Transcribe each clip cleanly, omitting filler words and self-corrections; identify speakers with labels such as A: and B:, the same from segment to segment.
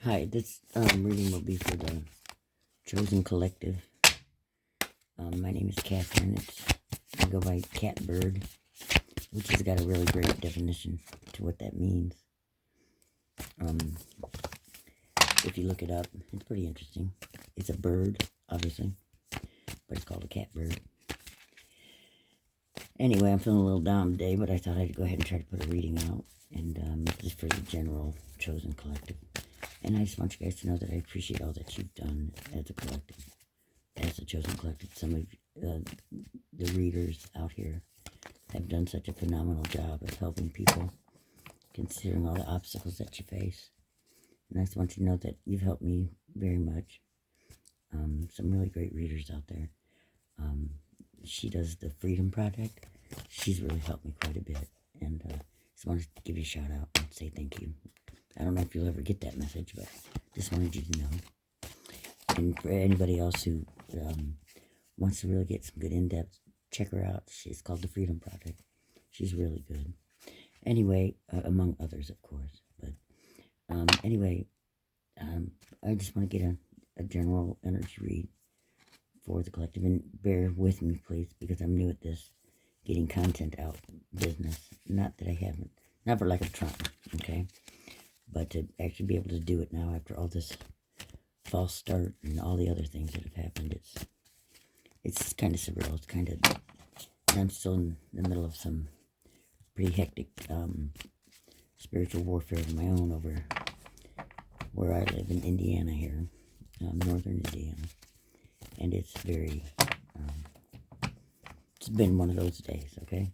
A: Hi, this reading will be for the Chosen Collective. My name is Katherine. I go by Catbird, which has got a really great definition to what that means. If you look it up, it's pretty interesting. It's a bird, obviously, but it's called a catbird. Anyway, I'm feeling a little down today, but I thought I'd go ahead and try to put a reading out. And this is for the general Chosen Collective. And I just want you guys to know that I appreciate all that you've done as a collective, as a Chosen Collective. Some of the readers out here have done such a phenomenal job of helping people, considering all the obstacles that you face. And I just want you to know that you've helped me very much. Some really great readers out there. She does the Freedom Project. She's really helped me quite a bit. And just wanted to give you a shout out and say thank you. I don't know if you'll ever get that message, but just wanted you to know. And for anybody else who wants to really get some good in-depth, check her out. She's called the Freedom Project. She's really good. Anyway, among others, of course. But anyway, I just want to get a general energy read for the collective. And bear with me, please, because I'm new at this getting content out business. Not that I haven't. Not for lack of trying, okay? But to actually be able to do it now after all this false start and all the other things that have happened, it's kind of surreal. It's kind of, I'm still in the middle of some pretty hectic spiritual warfare of my own over where I live in Indiana here, northern Indiana, and it's very, it's been one of those days, okay?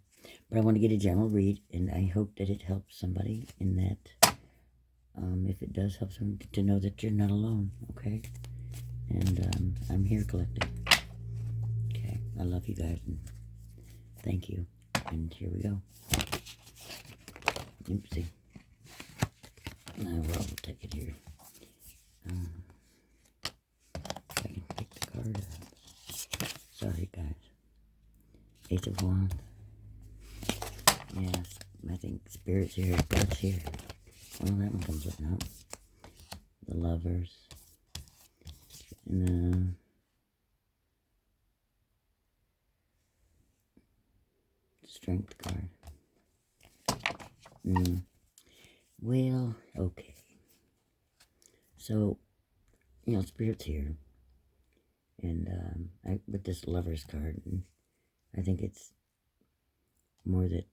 A: But I want to get a general read, and I hope that it helps somebody in that. If it does help someone to know that you're not alone, okay? And I'm here, collective. Okay, I love you guys, and thank you. And here we go. Oopsie. Well, we'll take it here. If I can pick the card up. Sorry, guys. Ace of Wands. Yes, I think Spirit's here, God's here. Well, that one comes up now. The Lovers. And the Strength card. Well, okay. So, Spirit's here. And with this Lovers card, I think it's more that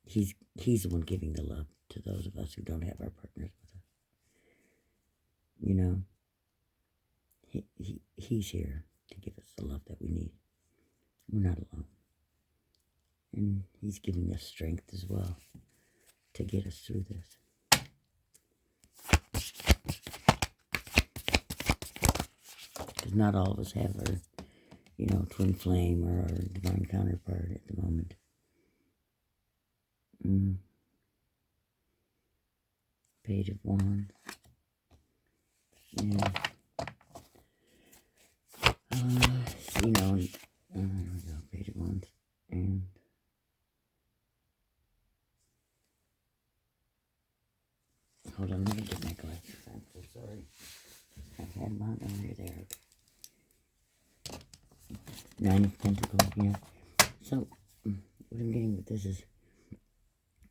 A: he's the one giving the love to those of us who don't have our partners with us. He's here to give us the love that we need. We're not alone. And he's giving us strength as well to get us through this. Because not all of us have our, twin flame or our divine counterpart at the moment. Page of Wands. Yeah. There we go, Page of Wands. And hold on, let me get my glasses. I'm so sorry. I've had one over there. Nine of Pentacles, yeah. So, what I'm getting with this is,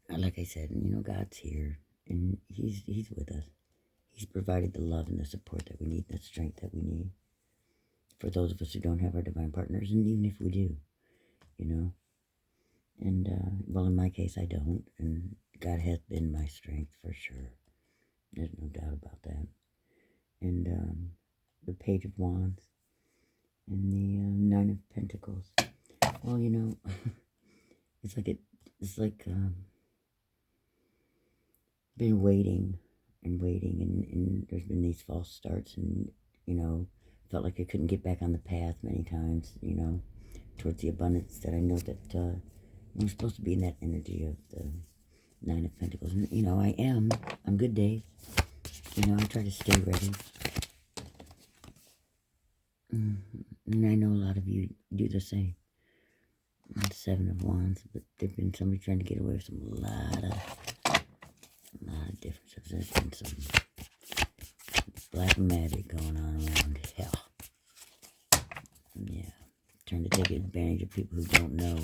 A: like I said, God's here, and He's with us. He's provided the love and the support that we need, the strength that we need, for those of us who don't have our divine partners, and even if we do, And, well, in my case, I don't, and God has been my strength for sure. There's no doubt about that. And the Page of Wands and the Nine of Pentacles. Well, it's like been waiting and there's been these false starts, and felt like I couldn't get back on the path many times, towards the abundance that I know that I'm supposed to be in that energy of the Nine of Pentacles. And I am on good days. I try to stay ready. And I know a lot of you do the same. And Seven of Wands, but there's been somebody trying to get away with a lot of differences. There's been some black magic going on around hell. Yeah. Trying to take advantage of people who don't know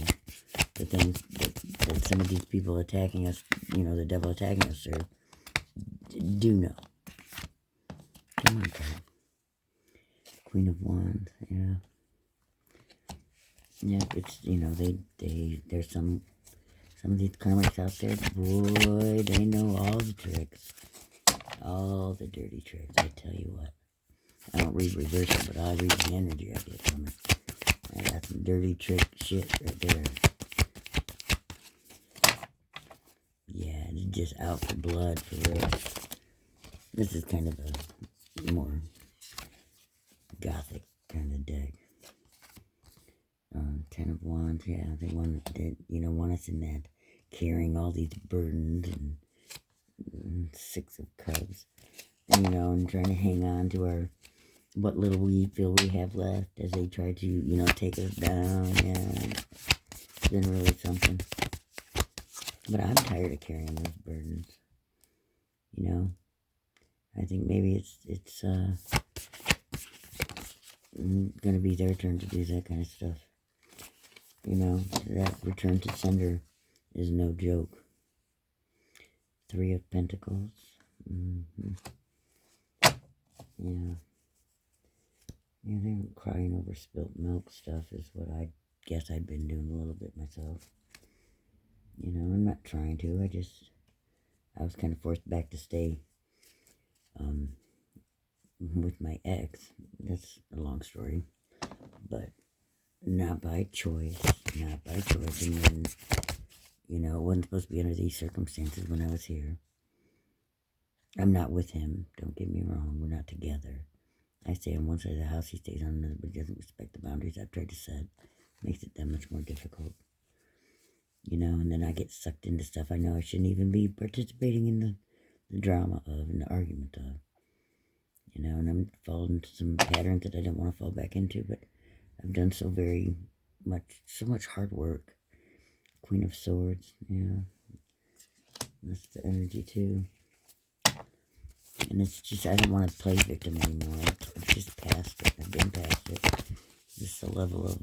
A: the things that some of these people attacking us, the devil attacking us, do know. Come on, card. Queen of Wands, yeah. Yeah, it's, there's some of these karmics out there, boy, they know all the tricks. All the dirty tricks, I tell you what. I don't read reversal, but I read the energy I get from it. I got some dirty trick shit right there. Yeah, it's just out for blood, for real. This is kind of a more gothic kind of deck. 10 of Wands, yeah, they want us in that, carrying all these burdens, and 6 of Cups, and trying to hang on to what little we feel we have left as they try to, take us down. Yeah, it's been really something. But I'm tired of carrying those burdens, I think maybe it's gonna be their turn to do that kind of stuff. That return to sender is no joke. 3 of Pentacles. Mm-hmm. Yeah. Yeah, they were crying over spilt milk stuff is what I guess I've been doing a little bit myself. I'm not trying to. I was kind of forced back to stay with my ex. That's a long story. But not by choice. Not by choice. And then, it wasn't supposed to be under these circumstances when I was here. I'm not with him. Don't get me wrong. We're not together. I stay on one side of the house. He stays on another, but he doesn't respect the boundaries I've tried to set. Makes it that much more difficult. And then I get sucked into stuff I know I shouldn't even be participating in the drama of and the argument of. And I'm falling into some patterns that I don't want to fall back into, but I've done so much hard work. Queen of Swords, yeah. That's the energy too. And it's just, I don't want to play victim anymore. I've just past it. I've been past it. Just the level of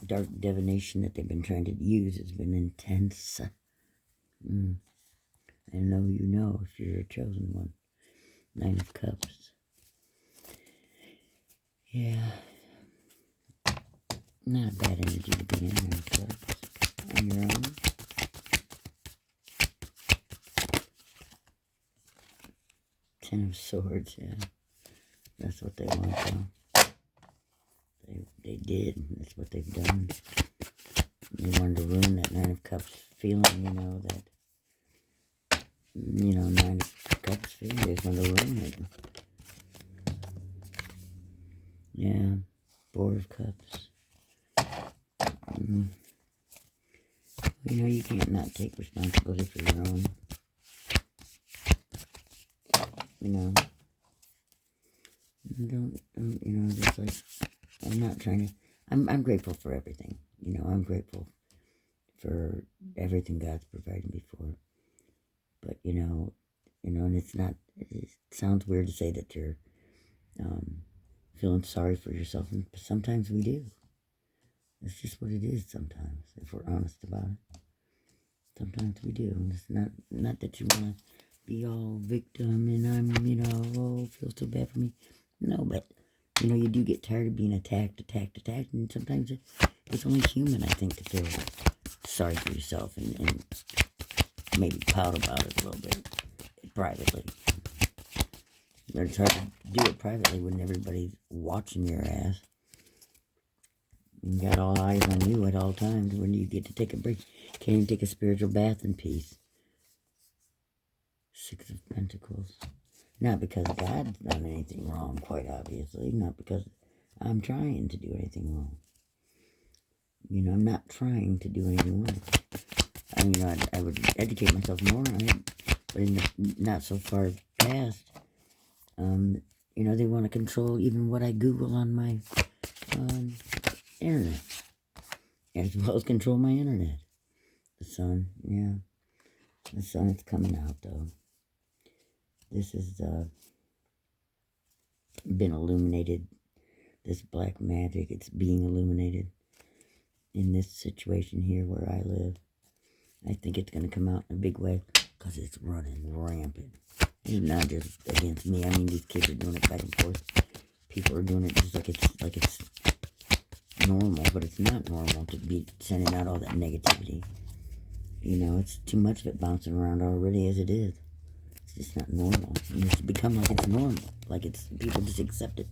A: dark divination that they've been trying to use has been intense. I know if you're a chosen one. 9 of Cups. Yeah. Not a bad energy to be in, 9 of Cups. On your own. 10 of Swords, yeah. That's what they want, though. They did. That's what they've done. They wanted to ruin that 9 of Cups feeling, that 9 of Cups feeling. They just wanted to ruin it. Yeah. 4 of Cups. You can't not take responsibility for your own. Don't, just like, I'm not trying to, I'm grateful for everything. I'm grateful for everything God's provided me for. But, and it's not, it sounds weird to say that you're feeling sorry for yourself, and sometimes we do. It's just what it is sometimes, if we're honest about it. Sometimes we do. And it's not that you want to be all victim and I'm, feel so bad for me. No, but, you do get tired of being attacked, and sometimes it's only human, I think, to feel sorry for yourself and maybe pout about it a little bit privately. But it's hard to do it privately when everybody's watching your ass. You got all eyes on you at all times. When you get to take a break, can't even take a spiritual bath in peace. 6 of Pentacles. Not because God's done anything wrong, quite obviously. Not because I'm trying to do anything wrong. I'm not trying to do anything wrong. I would educate myself more on it, but in the not so far past, they want to control even what I Google on my internet, as well as control my internet. The sun, yeah. The sun is coming out, though. This has been illuminated. This black magic, it's being illuminated in this situation here where I live. I think it's going to come out in a big way because it's running rampant. It's not just against me. I mean, these kids are doing it back and forth. People are doing it just like it's normal, but it's not normal to be sending out all that negativity. You know, it's too much of it bouncing around already as it is. It's just not normal. It needs to become like it's normal. Like it's, people just accept it.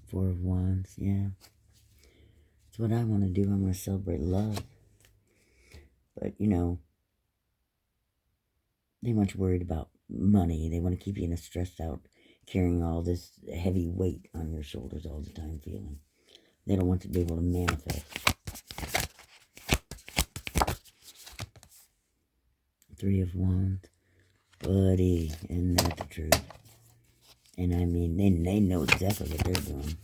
A: Four of Wands, yeah. That's what I want to do. I want to celebrate love. But, you know, they want you worried about money. They want to keep you in a stressed out, carrying all this heavy weight on your shoulders all the time feeling. They don't want you to be able to manifest. Three of Wands. Buddy, isn't that the truth? And I mean, they know exactly what they're doing.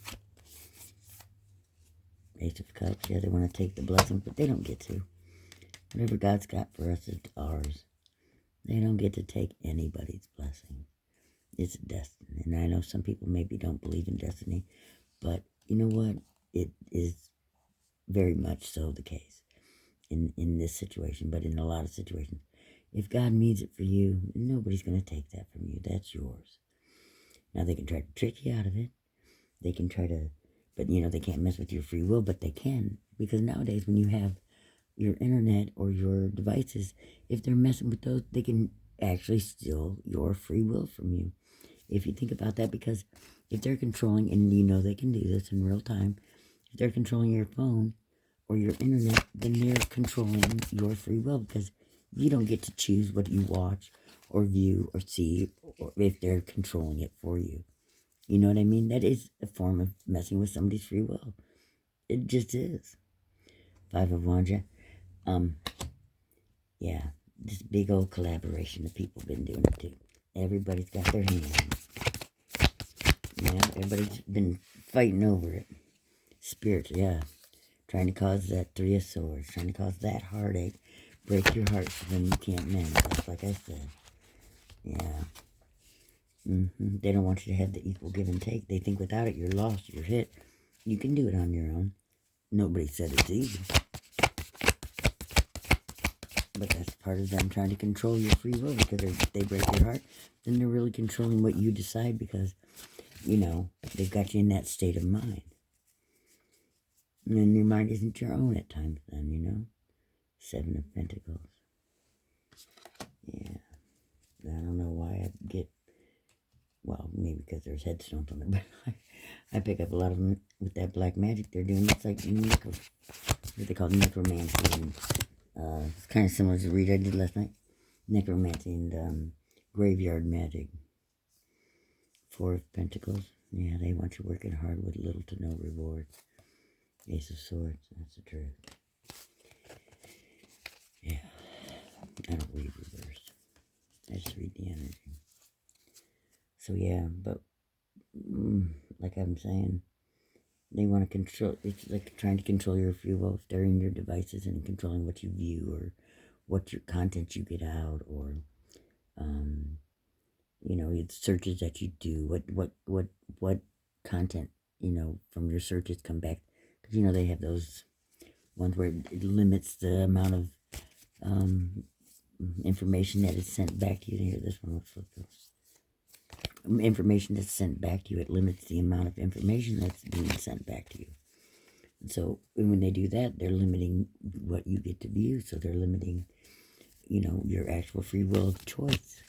A: Ace of Cups, yeah, they want to take the blessing, but they don't get to. Whatever God's got for us is ours. They don't get to take anybody's blessing. It's destiny. And I know some people maybe don't believe in destiny, but you know what? It is very much so the case in this situation, but in a lot of situations. If God means it for you, nobody's going to take that from you. That's yours. Now, they can try to trick you out of it. They can try to, but you know, they can't mess with your free will, but they can. Because nowadays, when you have your internet or your devices, if they're messing with those, they can actually steal your free will from you. If you think about that, because if they're controlling, and you know they can do this in real time, if they're controlling your phone or your internet, then they're controlling your free will, because you don't get to choose what you watch or view or see, or if they're controlling it for you. You know what I mean? That is a form of messing with somebody's free will. It just is. Five of Wands, yeah, this big old collaboration that people have been doing it too. Everybody's got their hands. Yeah, everybody's been fighting over it. Spirits, yeah. Trying to cause that Three of Swords. Trying to cause that heartache. Break your heart so then you can't manifest, like I said. Yeah. They don't want you to have the equal give and take. They think without it, you're lost, you're hit. You can do it on your own. Nobody said it's easy. But that's part of them trying to control your free will, because they break your heart. Then they're really controlling what you decide, because, you know, they've got you in that state of mind. And your mind isn't your own at times then, you know. Seven of Pentacles. Yeah. I don't know why I get, well, maybe because there's headstones on it, but I pick up a lot of them with that black magic they're doing. It's like what they call necromancy. And, it's kind of similar to the read I did last night. Necromancy and graveyard magic. Four of Pentacles. Yeah, they want you working hard with little to no rewards. Ace of Swords. That's the truth. Yeah. I don't read reversed. I just read the energy. So yeah, but like I'm saying, they want to control. It's like trying to control your free will if they're in your devices and controlling what you view or what your content you get out, or you know, the searches that you do. What content, you know, from your searches come back, because you know they have those ones where it limits the amount of information that is sent back to you. Here, this one, let's flip this. Information that's sent back to you, it limits the amount of information that's being sent back to you. And so when they do that, they're limiting what you get to view. So they're limiting, you know, your actual free will of choice.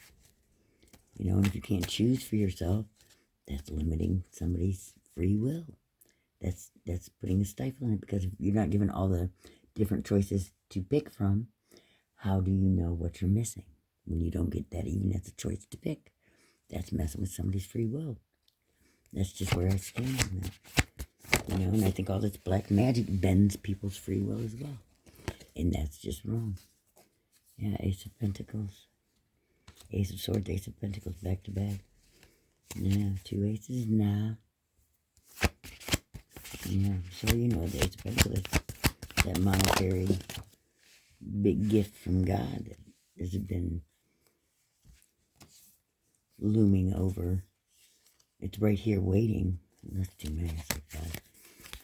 A: You know, and if you can't choose for yourself, that's limiting somebody's free will. That's putting a stifle in it, because if you're not given all the different choices to pick from, how do you know what you're missing when you don't get that even as a choice to pick? That's messing with somebody's free will. That's just where I stand on that. You know, and I think all this black magic bends people's free will as well. And that's just wrong. Yeah, Ace of Pentacles. Ace of Swords, Ace of Pentacles, back to back. Yeah, two aces, nah. Yeah, so you know the Ace of Pentacles, that monetary big gift from God that has been looming over. It's right here waiting. That's too many. It's like that.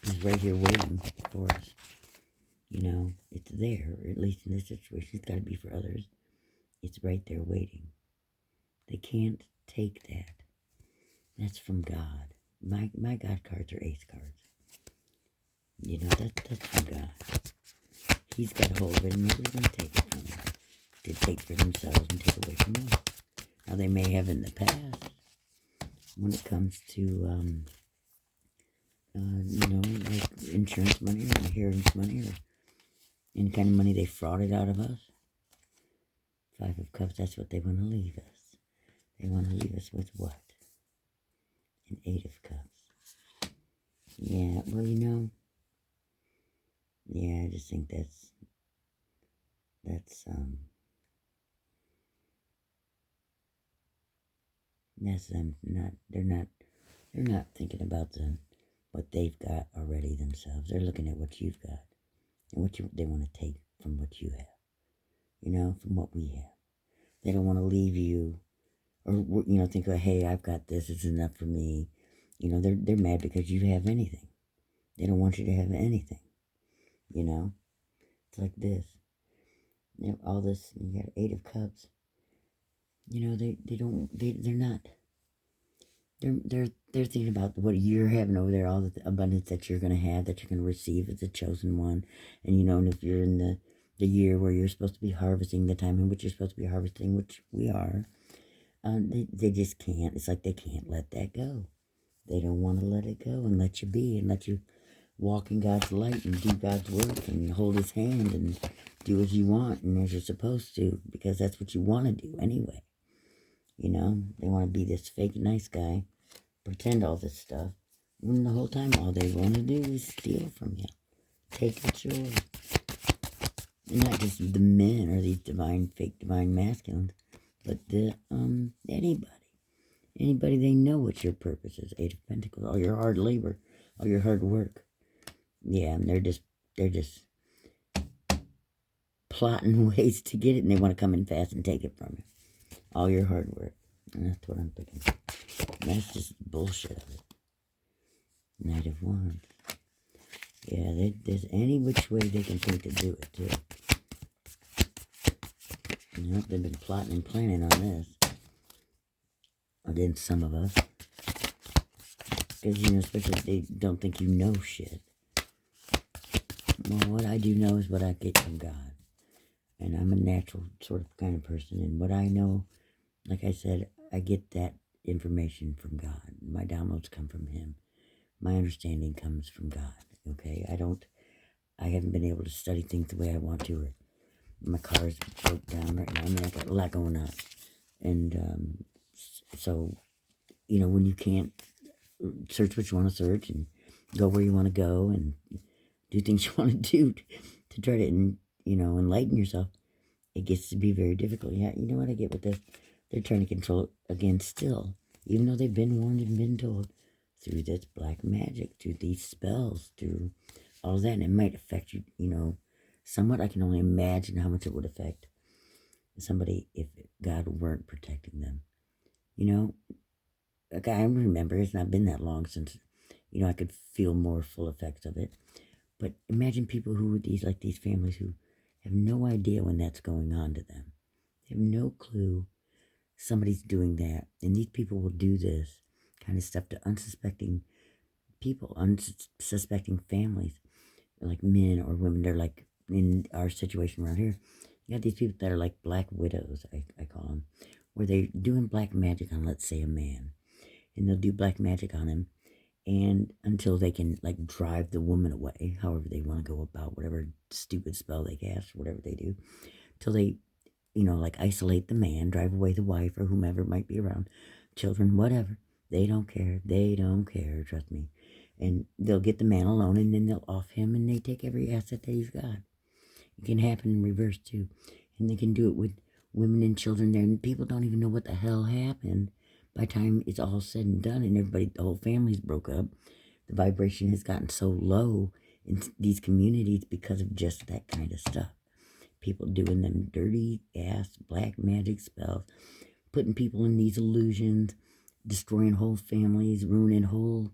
A: It's right here waiting for us. You know, it's there, or at least in this situation. It's got to be for others. It's right there waiting. They can't take that. That's from God. My God cards are ace cards. You know, that's from God. He's got a hold of it, and nobody's going to take it from him. To take for themselves and take away from us. Now, they may have in the past, when it comes to, you know, like insurance money or inheritance money or any kind of money they frauded out of us. Five of Cups, that's what they want to leave us. They want to leave us with what? An Eight of Cups. Yeah, well, you know, yeah, I just think that's them they're not thinking about what they've got already themselves. They're looking at what you've got and they want to take from what you have, you know, from what we have. They don't want to leave you or, you know, think, oh, hey, I've got this, it's enough for me. You know, they're mad because you have anything. They don't want you to have anything, you know. It's like this. You know, all this, you got Eight of Cups. You know, they're not. They're thinking about what you're having over there, all the abundance that you're going to have, that you're going to receive as the chosen one. And, you know, and if you're in the year where you're supposed to be harvesting, the time in which you're supposed to be harvesting, which we are, they just can't. It's like they can't let that go. They don't want to let it go and let you be and let you walk in God's light and do God's work and hold his hand and do as you want and as you're supposed to, because that's what you want to do anyway. You know, they want to be this fake nice guy, pretend all this stuff, when the whole time all they want to do is steal from you, take what's yours. And not just the men or these fake divine masculines, but anybody they know what your purpose is. Eight of Pentacles, all your hard labor, all your hard work. Yeah, and they're just plotting ways to get it, and they want to come in fast and take it from you. All your hard work. And that's what I'm thinking. And that's just bullshit of it. Knight of Wands. Yeah, there's any which way they can think to do it, too. You know, they've been plotting and planning on this. Against some of us. Because, you know, especially if they don't think you know shit. Well, what I do know is what I get from God. And I'm a natural sort of kind of person. And what I know, like I said, I get that information from God. My downloads come from him. My understanding comes from God. Okay? I haven't been able to study things the way I want to. Or my car's broke down right now. I mean, I got a lot going on. And so, you know, when you can't search what you want to search and go where you want to go and do things you want to do to try to, you know, enlighten yourself, it gets to be very difficult. Yeah, you know what I get with this? They're trying to control it again still, even though they've been warned and been told through this black magic, through these spells, through all of that. And it might affect you, you know, somewhat. I can only imagine how much it would affect somebody if God weren't protecting them. You know, like I remember, it's not been that long since, you know, I could feel more full effects of it. But imagine people who these families who have no idea when that's going on to them. They have no clue somebody's doing that. And these people will do this kind of stuff to unsuspecting people, unsuspecting families, like men or women. They're like, in our situation around here, you got these people that are like black widows, I call them, where they're doing black magic on, let's say, a man. And they'll do black magic on him, and until they can, like, drive the woman away, however they want to go about whatever stupid spell they cast, whatever they do, till they, you know, like, isolate the man, drive away the wife or whomever might be around, children, whatever. They don't care. They don't care, trust me. And they'll get the man alone, and then they'll off him, and they take every asset that he's got. It can happen in reverse, too. And they can do it with women and children there, and people don't even know what the hell happened. By the time it's all said and done and the whole family's broke up, the vibration has gotten so low in these communities because of just that kind of stuff. People doing them dirty ass black magic spells, putting people in these illusions, destroying whole families, ruining whole,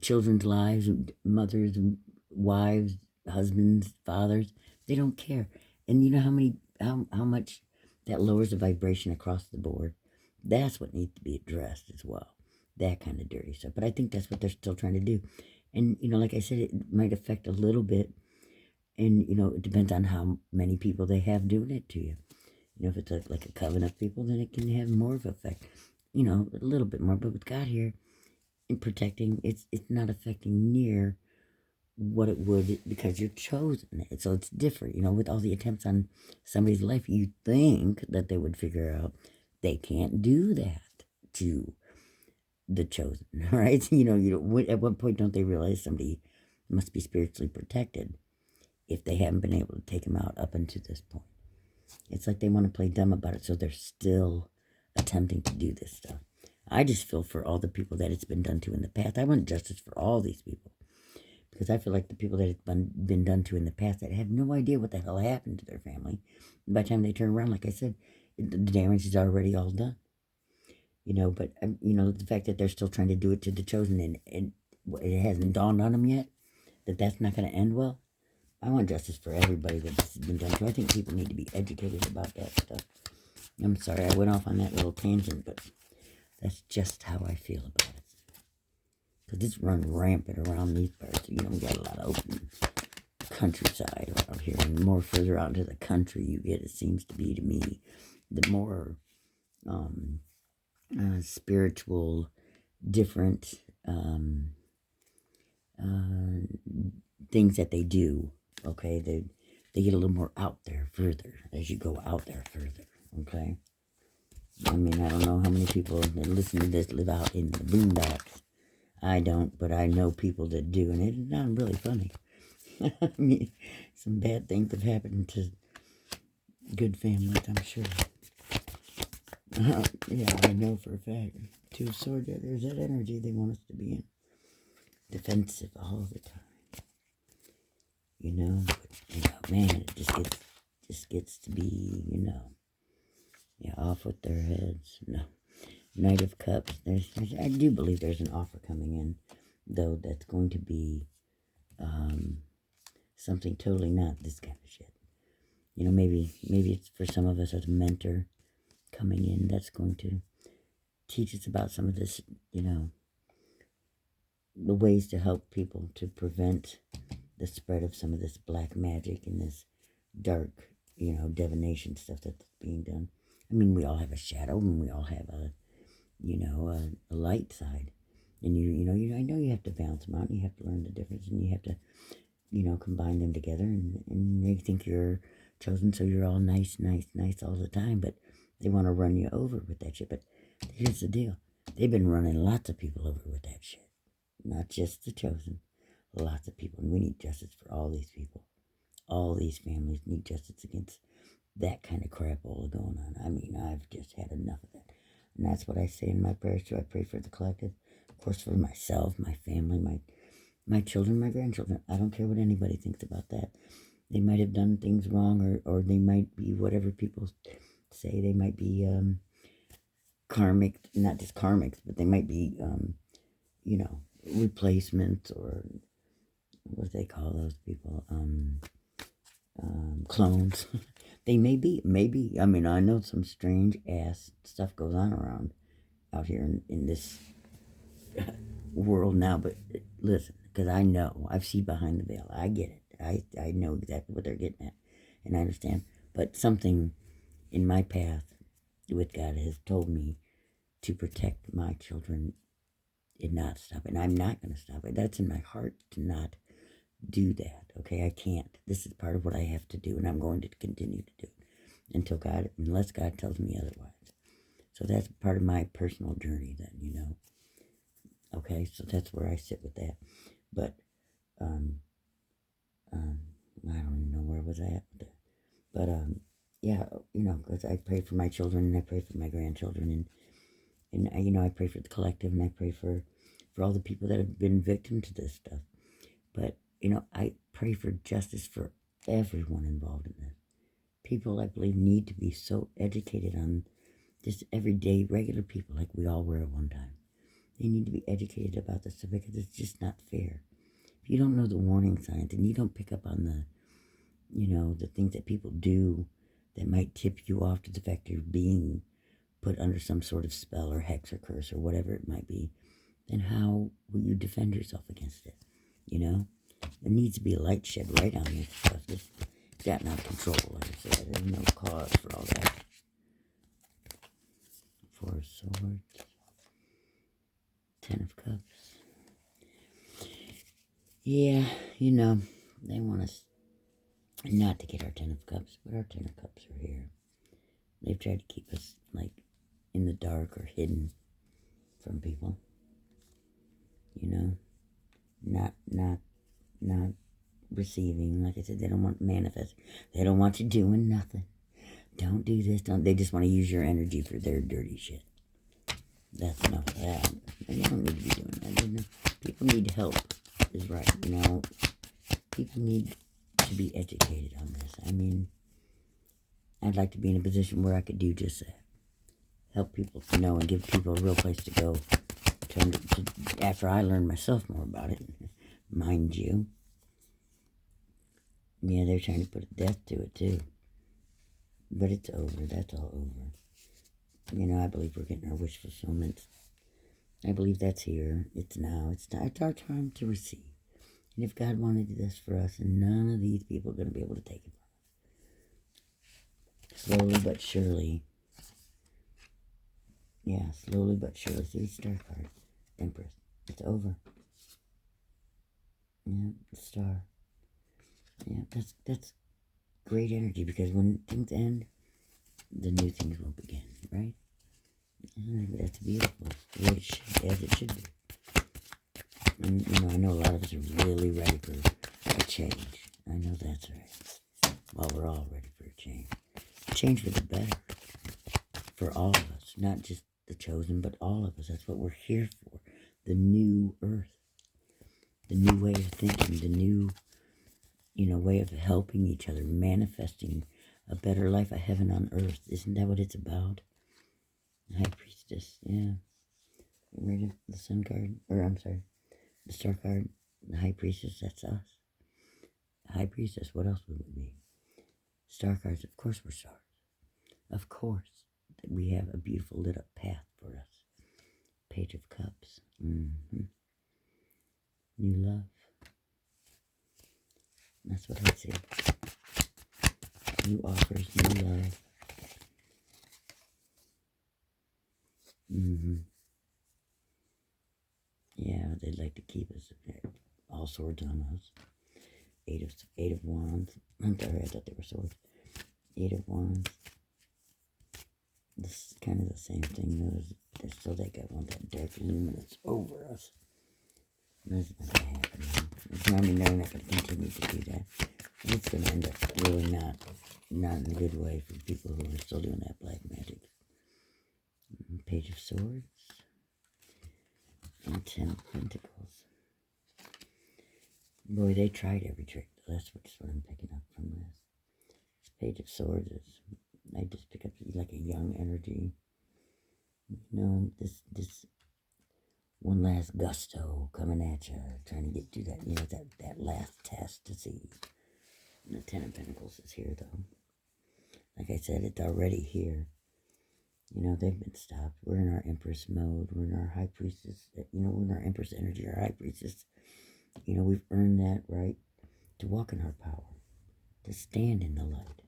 A: children's lives, mothers, wives, husbands, fathers. They don't care. And you know how much that lowers the vibration across the board? That's what needs to be addressed as well. That kind of dirty stuff. But I think that's what they're still trying to do. And, like I said, it might affect a little bit. And, it depends on how many people they have doing it to you. If it's like a coven of people, then it can have more of an effect. A little bit more. But with God here, in protecting, it's not affecting near what it would because you're chosen. So it's different. With all the attempts on somebody's life, you think that they would figure out they can't do that to the chosen, right? At what point don't they realize somebody must be spiritually protected if they haven't been able to take them out up until this point? It's like they want to play dumb about it, so they're still attempting to do this stuff. I just feel for all the people that it's been done to in the past. I want justice for all these people. Because I feel like the people that it's been done to in the past that have no idea what the hell happened to their family, by the time they turn around, like I said, the damage is already all done. But, the fact that they're still trying to do it to the chosen and it hasn't dawned on them yet that that's not going to end well. I want justice for everybody that this has been done to. I think people need to be educated about that stuff. I'm sorry I went off on that little tangent, but that's just how I feel about it. Because it's run rampant around these parts. We got a lot of open countryside around here. And the more further out into the country you get, it seems to be to me, the more spiritual, different things that they do. Okay, they get a little more out there further as you go out there further. Okay, I mean, I don't know how many people that listen to this live out in the boondocks. I don't, but I know people that do, and it's not really funny. I mean, some bad things have happened to good families, I'm sure. Yeah, I know for a fact. Two of Swords, there's that energy they want us to be in. Defensive all the time. But, man, it just gets to be, off with their heads. No. Knight of Cups. I do believe there's an offer coming in, though, that's going to be something totally not this kind of shit. Maybe it's for some of us as a mentor coming in that's going to teach us about some of this, the ways to help people to prevent the spread of some of this black magic and this dark, divination stuff that's being done. I mean, we all have a shadow and we all have a light side. And I know you have to balance them out and you have to learn the difference and you have to, combine them together and they think you're chosen so you're all nice all the time, but they want to run you over with that shit. But here's the deal. They've been running lots of people over with that shit. Not just the chosen. Lots of people. And we need justice for all these people. All these families need justice against that kind of crap all going on. I mean, I've just had enough of that. And that's what I say in my prayers too. I pray for the collective. Of course, for myself, my family, my children, my grandchildren. I don't care what anybody thinks about that. They might have done things wrong or they might be whatever people say. They might be karmic, not just karmics, but they might be, replacements or what they call those people, clones. They may be, maybe. I mean, I know some strange ass stuff goes on around out here in this world now, but listen, because I know, I've seen behind the veil. I get it. I know exactly what they're getting at, and I understand. But something in my path with God has told me to protect my children and not stop it. And I'm not going to stop it. That's in my heart to not do that. Okay, I can't. This is part of what I have to do, and I'm going to continue to do it unless God tells me otherwise. So that's part of my personal journey then, Okay, so that's where I sit with that. But, I don't even know where was I at with that. But, yeah, because I pray for my children and I pray for my grandchildren and I pray for the collective and I pray for all the people that have been victim to this stuff. But, I pray for justice for everyone involved in this. People, I believe, need to be so educated on just everyday, regular people like we all were at one time. They need to be educated about this stuff because it's just not fair. If you don't know the warning signs and you don't pick up on the things that people do that might tip you off to the fact you're being put under some sort of spell or hex or curse or whatever it might be, then how will you defend yourself against it? There needs to be a light shed right on this stuff. It's gotten out of control, like I said. There's no cause for all that. Four of Swords. 10 of Cups. Yeah, they want us not to get our 10 of Cups, but our 10 of Cups are here. They've tried to keep us, in the dark or hidden from people. Not receiving. Like I said, they don't want manifest. They don't want you doing nothing. Don't do this. They just want to use your energy for their dirty shit. That's enough of that. You don't need to be doing that. People need help, is right. People need to be educated on this. I'd like to be in a position where I could do just that. Help people to know and give people a real place to go after I learn myself more about it, mind you. Yeah, they're trying to put a death to it too. But it's over. That's all over. I believe we're getting our wish fulfillment. I believe that's here. It's now. It's our time to receive. And if God wanted this for us, and none of these people are going to be able to take it from us. Slowly but surely. Yeah, slowly but surely. See, Star card. Empress. It's over. Yeah, the Star. Yeah, that's great energy, because when things end, the new things will begin, right? That's beautiful. As it should be. And, I know a lot of us are really ready for a change. I know that's right. Well, we're all ready for a change. A change for the better. For all of us. Not just the chosen, but all of us. That's what we're here for. The new earth. The new way of thinking. The new, way of helping each other. Manifesting a better life, a heaven on earth. Isn't that what it's about? High Priestess, yeah. Read the Sun card, the Star card, the High Priestess, that's us. The High Priestess, what else would we be? Star cards, of course we're stars. Of course, we have a beautiful lit up path for us. Page of Cups. New love. That's what I see. New offers, new love. Yeah, they'd like to keep us all swords on us. Eight of Wands. I'm sorry, I thought they were swords. 8 of Wands. This is kind of the same thing. There's still that guy want that dark luminance over us. That's not going to happen. They're not going to continue to do that. And it's going to end up really not in a good way for people who are still doing that black magic. Page of Swords. And 10 of Pentacles. Boy, they tried every trick. That's what I'm picking up from this. This Page of Swords is, I just pick up like a young energy. This one last gusto coming at you, trying to get to that, that last test to see. And the 10 of Pentacles is here, though. Like I said, it's already here. They've been stopped. We're in our Empress mode. We're in our High Priestess. We're in our Empress energy, our High Priestess. We've earned that right to walk in our power, to stand in the light.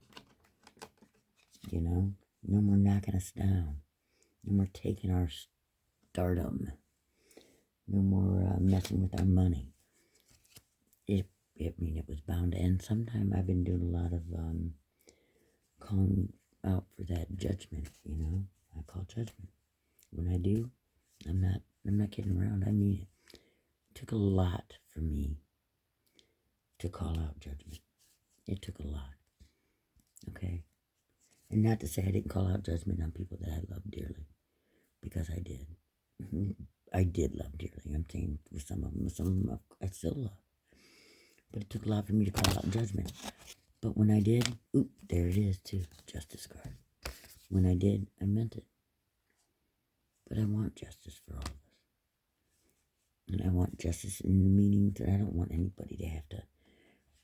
A: No more knocking us down. No more taking our stardom. No more messing with our money. It was bound to end sometime. I've been doing a lot of calling out for that judgment, I call judgment. When I do, I'm not kidding around. I mean it. It took a lot for me to call out judgment. It took a lot. Okay? And not to say I didn't call out judgment on people that I love dearly, because I did. I did love dearly. I'm saying with some of them I still love. But it took a lot for me to call out judgment. But when I did, there it is too, justice card. When I did, I meant it. But I want justice for all of us. And I want justice in the meaning that I don't want anybody to have to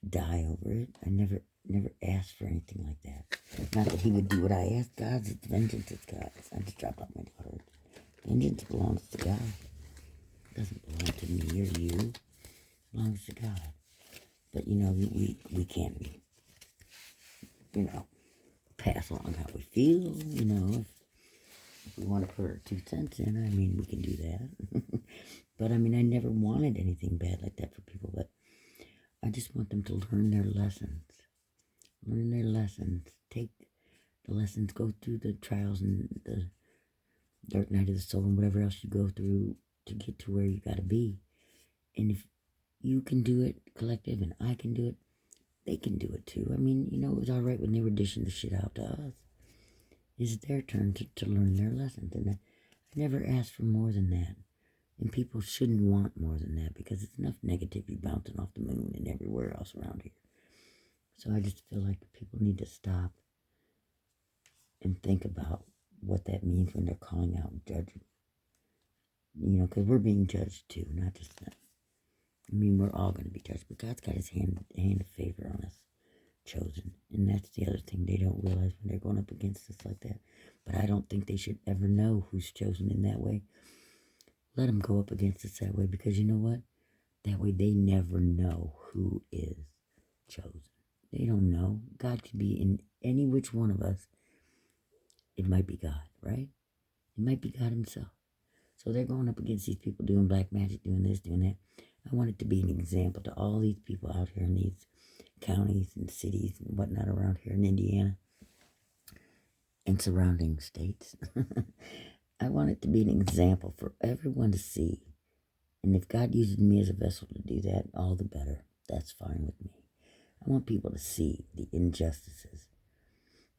A: die over it. I never asked for anything like that. Not that he would do what I asked. God's vengeance is God's. I just dropped off my daughter. Vengeance belongs to God. It doesn't belong to me or you. It belongs to God. But, we can't, pass along how we feel, If we want to put our 2 cents in, we can do that. But, I never wanted anything bad like that for people, but I just want them to learn their lessons. Learn their lessons. Take the lessons, go through the trials and the dark night of the soul and whatever else you go through to get to where you got to be. And if you can do it, collective, and I can do it, they can do it too. It was all right when they were dishing the shit out to us. It's their turn to learn their lessons. And I never asked for more than that. And people shouldn't want more than that because it's enough negativity bouncing off the moon and everywhere else around here. So I just feel like people need to stop and think about what that means when they're calling out judgment. Because we're being judged too, not just them. We're all going to be judged, but God's got his hand of favor on us, chosen. And that's the other thing they don't realize when they're going up against us like that. But I don't think they should ever know who's chosen in that way. Let them go up against us that way, because you know what? That way they never know who is chosen. They don't know. God could be in any which one of us. It might be God, right? It might be God himself. So they're going up against these people doing black magic, doing this, doing that. I want it to be an example to all these people out here in these counties and cities and whatnot around here in Indiana and surrounding states. I want it to be an example for everyone to see. And if God uses me as a vessel to do that, all the better. That's fine with me. I want people to see the injustices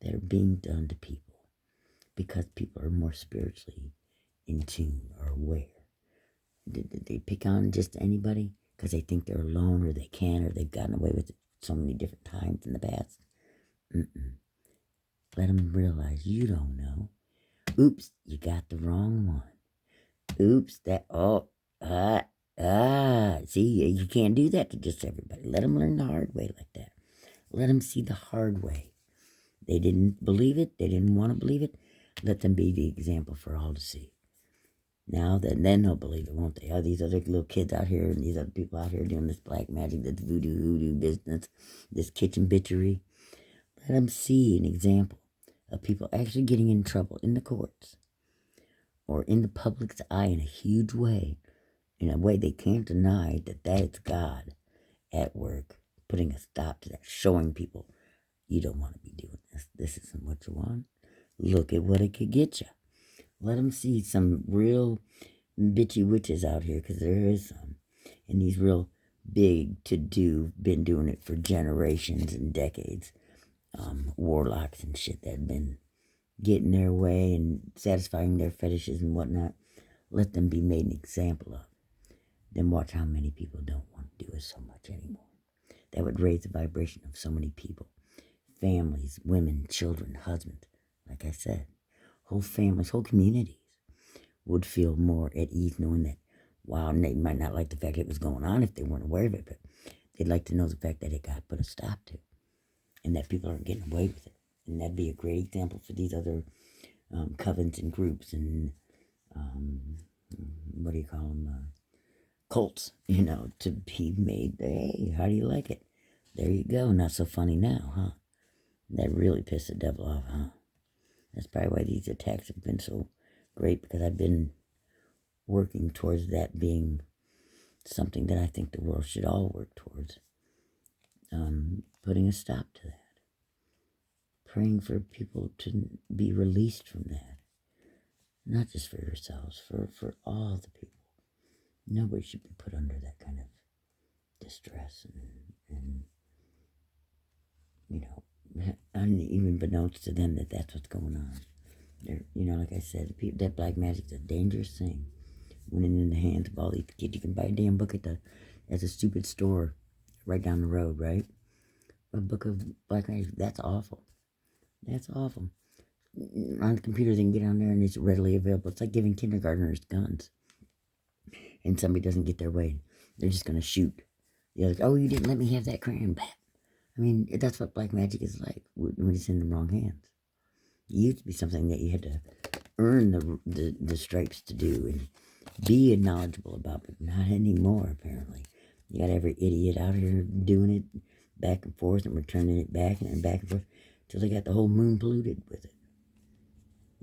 A: that are being done to people because people are more spiritually in tune or aware. Did they pick on just anybody because they think they're alone or they can or they've gotten away with it so many different times in the past? Let them realize you don't know. Oops, you got the wrong one. Oops, see, you can't do that to just everybody. Let them learn the hard way like that. Let them see the hard way. They didn't believe it. They didn't want to believe it. Let them be the example for all to see. Now, then they'll believe it, won't they? Oh, these other little kids out here and these other people out here doing this black magic, this voodoo business, this kitchen bitchery. Let them see an example of people actually getting in trouble in the courts or in the public's eye in a huge way, in a way they can't deny that is God at work, putting a stop to that, showing people you don't want to be doing this. This isn't what you want. Look at what it could get you. Let them see some real bitchy witches out here, because there is some. And these real big to-do, been doing it for generations and decades. Warlocks and shit that have been getting their way and satisfying their fetishes and whatnot. Let them be made an example of. Then watch how many people don't want to do it so much anymore. That would raise the vibration of so many people. Families, women, children, husbands. Like I said, whole families, whole communities would feel more at ease knowing that, wow, and they might not like the fact it was going on if they weren't aware of it, but they'd like to know the fact that it got put a stop to and that people aren't getting away with it. And that'd be a great example for these other covens and groups and, what do you call them, cults, to be made, hey, how do you like it? There you go, not so funny now, huh? That really pissed the devil off, huh? That's probably why these attacks have been so great, because I've been working towards that being something that I think the world should all work towards. Putting a stop to that. Praying for people to be released from that. Not just for yourselves, for all the people. Nobody should be put under that kind of distress and unbeknownst to them that that's what's going on. They're, like I said, that black magic's a dangerous thing. When it's in the hands of all these kids, you can buy a damn book at a stupid store right down the road, right? a book of black magic. That's awful. That's awful. On the computer, they can get on there and it's readily available. It's like giving kindergartners guns, and somebody doesn't get their way, they're just gonna shoot. They're like, "Oh, you didn't let me have that crayon back." I mean, that's what black magic is like when it's in the wrong hands. It used to be something that you had to earn the stripes to do and be knowledgeable about, but not anymore, apparently. You got every idiot out here doing it back and forth and returning it back and then back and forth till they got the whole moon polluted with it.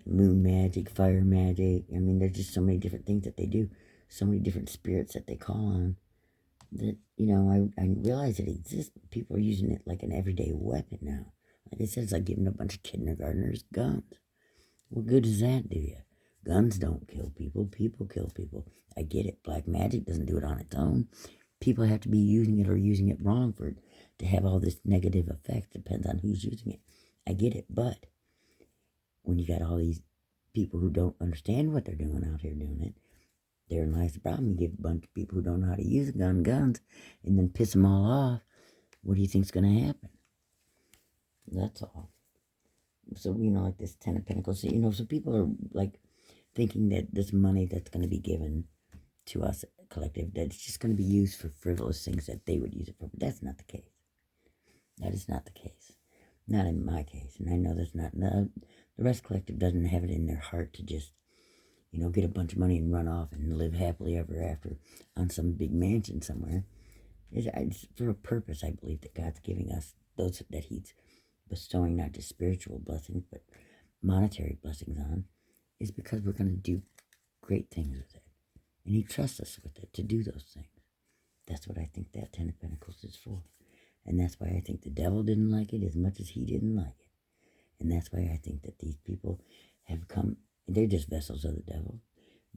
A: Moon magic, fire magic. I mean, there's just so many different things that they do, so many different spirits that they call on that, I realize it exists, but people are using it like an everyday weapon now. Like I said, it's like giving a bunch of kindergartners guns. What good does that do you? Guns don't kill people. People kill people. I get it. Black magic doesn't do it on its own. People have to be using it or using it wrong for it to have all this negative effect. Depends on who's using it. I get it. But when you got all these people who don't understand what they're doing out here doing it, therein lies the problem. You give a bunch of people who don't know how to use a gun guns and then piss them all off. What do you think's going to happen? That's all. So, like this Ten of Pentacles, so people are like thinking that this money that's going to be given to us collective, that it's just going to be used for frivolous things that they would use it for. But that's not the case. That is not the case. Not in my case. And I know that's not, the rest collective doesn't have it in their heart to just, get a bunch of money and run off and live happily ever after on some big mansion somewhere. It's for a purpose, I believe, that God's giving us those that He's bestowing not just spiritual blessings, but monetary blessings on, is because we're going to do great things with it. And He trusts us with it to do those things. That's what I think that Ten of Pentacles is for. And that's why I think the devil didn't like it as much as he didn't like it. And that's why I think that these people have come, they're just vessels of the devil,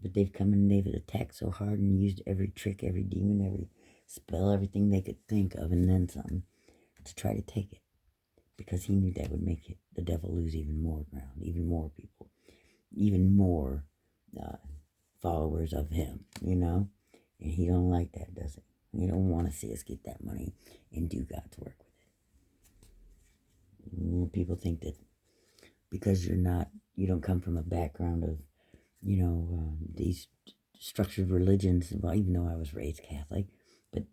A: but they've come and they've attacked so hard and used every trick, every demon, every spell, everything they could think of, and then some, to try to take it. Because he knew that would make the devil lose even more ground, even more people, even more followers of him, And he don't like that, does he? He don't want to see us get that money and do God's work with it. People think that because you don't come from a background of, these structured religions. Well, even though I was raised Catholic, but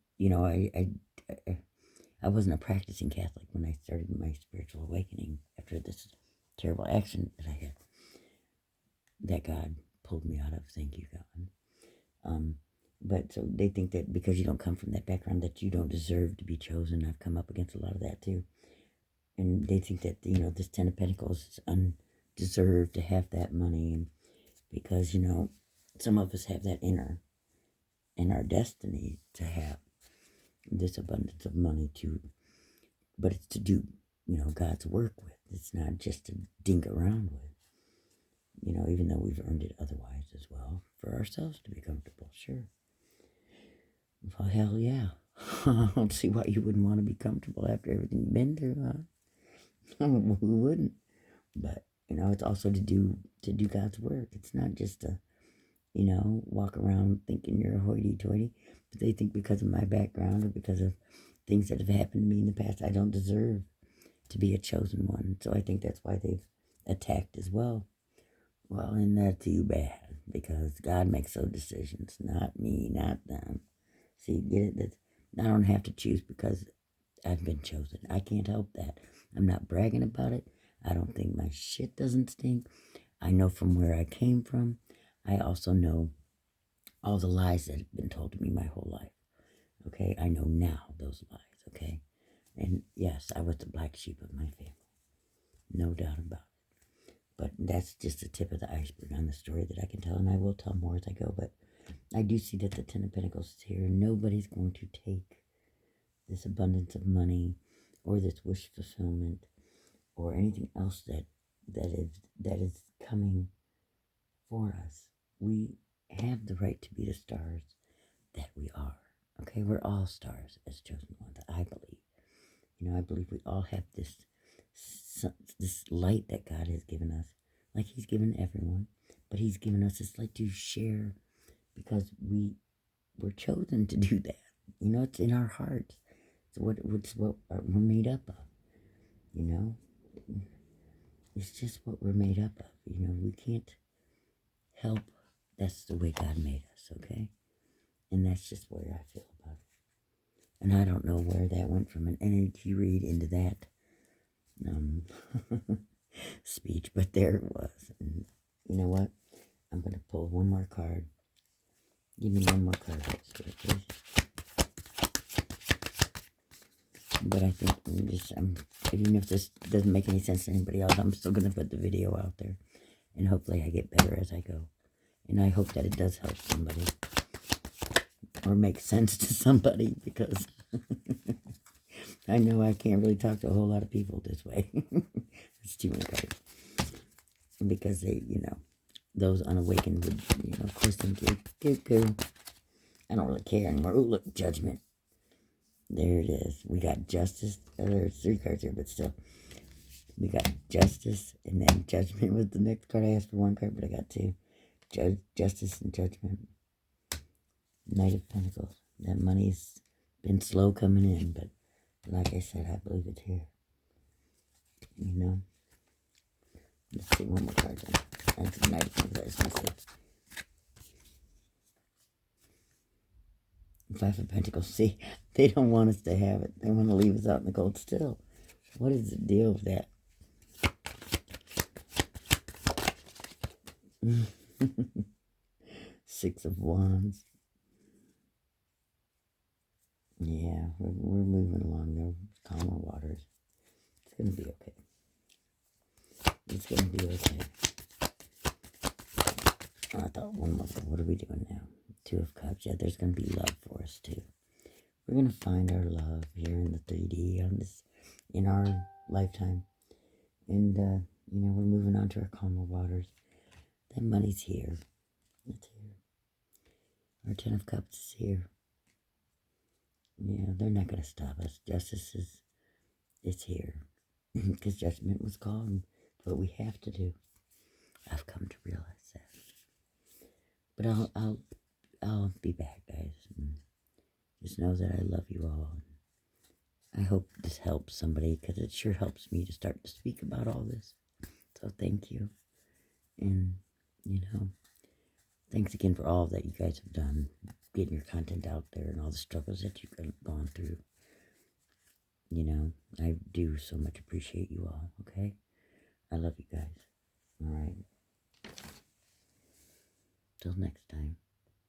A: I wasn't a practicing Catholic when I started my spiritual awakening after this terrible accident that I had, that God pulled me out of. Thank you, God. But so they think that because you don't come from that background that you don't deserve to be chosen. I've come up against a lot of that too. And they think that, this Ten of Pentacles is undeserved to have that money. And because, some of us have that in our destiny to have this abundance of money but it's to do, God's work with. It's not just to dink around with, even though we've earned it otherwise as well, for ourselves to be comfortable, sure. Well, hell yeah. I don't see why you wouldn't want to be comfortable after everything you've been through, huh? Who wouldn't? But, it's also to do God's work. It's not just to, walk around thinking you're a hoity-toity. But they think because of my background or because of things that have happened to me in the past, I don't deserve to be a chosen one. So I think that's why they've attacked as well. Well, and that's too bad, because God makes those decisions, not me, not them. See, get it? That I don't have to choose because I've been chosen. I can't help that. I'm not bragging about it. I don't think my shit doesn't stink. I know from where I came from. I also know all the lies that have been told to me my whole life. Okay? I know now those lies, okay? And yes, I was the black sheep of my family. No doubt about it. But that's just the tip of the iceberg on the story that I can tell, and I will tell more as I go. But I do see that the Ten of Pentacles is here, and nobody's going to take this abundance of money or this wish fulfillment or anything else that is coming for us. We have the right to be the stars that we are. Okay, we're all stars as chosen ones, I believe. I believe we all have this light that God has given us, like He's given everyone, but He's given us this light to share because we were chosen to do that. It's in our hearts. what's what we're made up of, you know? It's just what we're made up of, you know? We can't help. That's the way God made us, okay? And that's just where I feel about it. And I don't know where that went from an energy read into that speech, but there it was. And you know what? I'm going to pull one more card. Give me one more card, please. But I think even if this doesn't make any sense to anybody else, I'm still going to put the video out there. And hopefully I get better as I go. And I hope that it does help somebody. Or make sense to somebody, because I know I can't really talk to a whole lot of people this way. It's too many cards. Because they, you know, those unawakened would, you know, of course, think, I don't really care anymore. Oh, look, judgment. There it is. We got justice. There's 3 cards here, but still. We got justice, and then judgment was the next card. I asked for 1 card, but I got 2. Justice and judgment. Knight of Pentacles. That money's been slow coming in, but like I said, I believe it's here. You know? Let's see, 1 more card then. That's the Knight of Pentacles. I just want to say. 5 of Pentacles. See, they don't want us to have it. They want to leave us out in the cold still. What is the deal with that? Six of Wands. Yeah, we're moving along there. Calmer waters. It's going to be okay. It's going to be okay. Oh, I thought one more. What are we doing now? 2 of Cups. Yeah, there's going to be love for us too. We're going to find our love here in the 3D on this, in our lifetime. And, you know, we're moving on to our calmer waters. That money's here. It's here. Our 10 of Cups is here. Yeah, they're not going to stop us. Justice is here. Because judgment was called. What we have to do. I've come to realize that. But I'll be back, guys. And just know that I love you all. I hope this helps somebody, because it sure helps me to start to speak about all this. So thank you. And, you know, thanks again for all that you guys have done, getting your content out there and all the struggles that you've gone through. You know, I do so much appreciate you all, okay? I love you guys. All right. Till next time.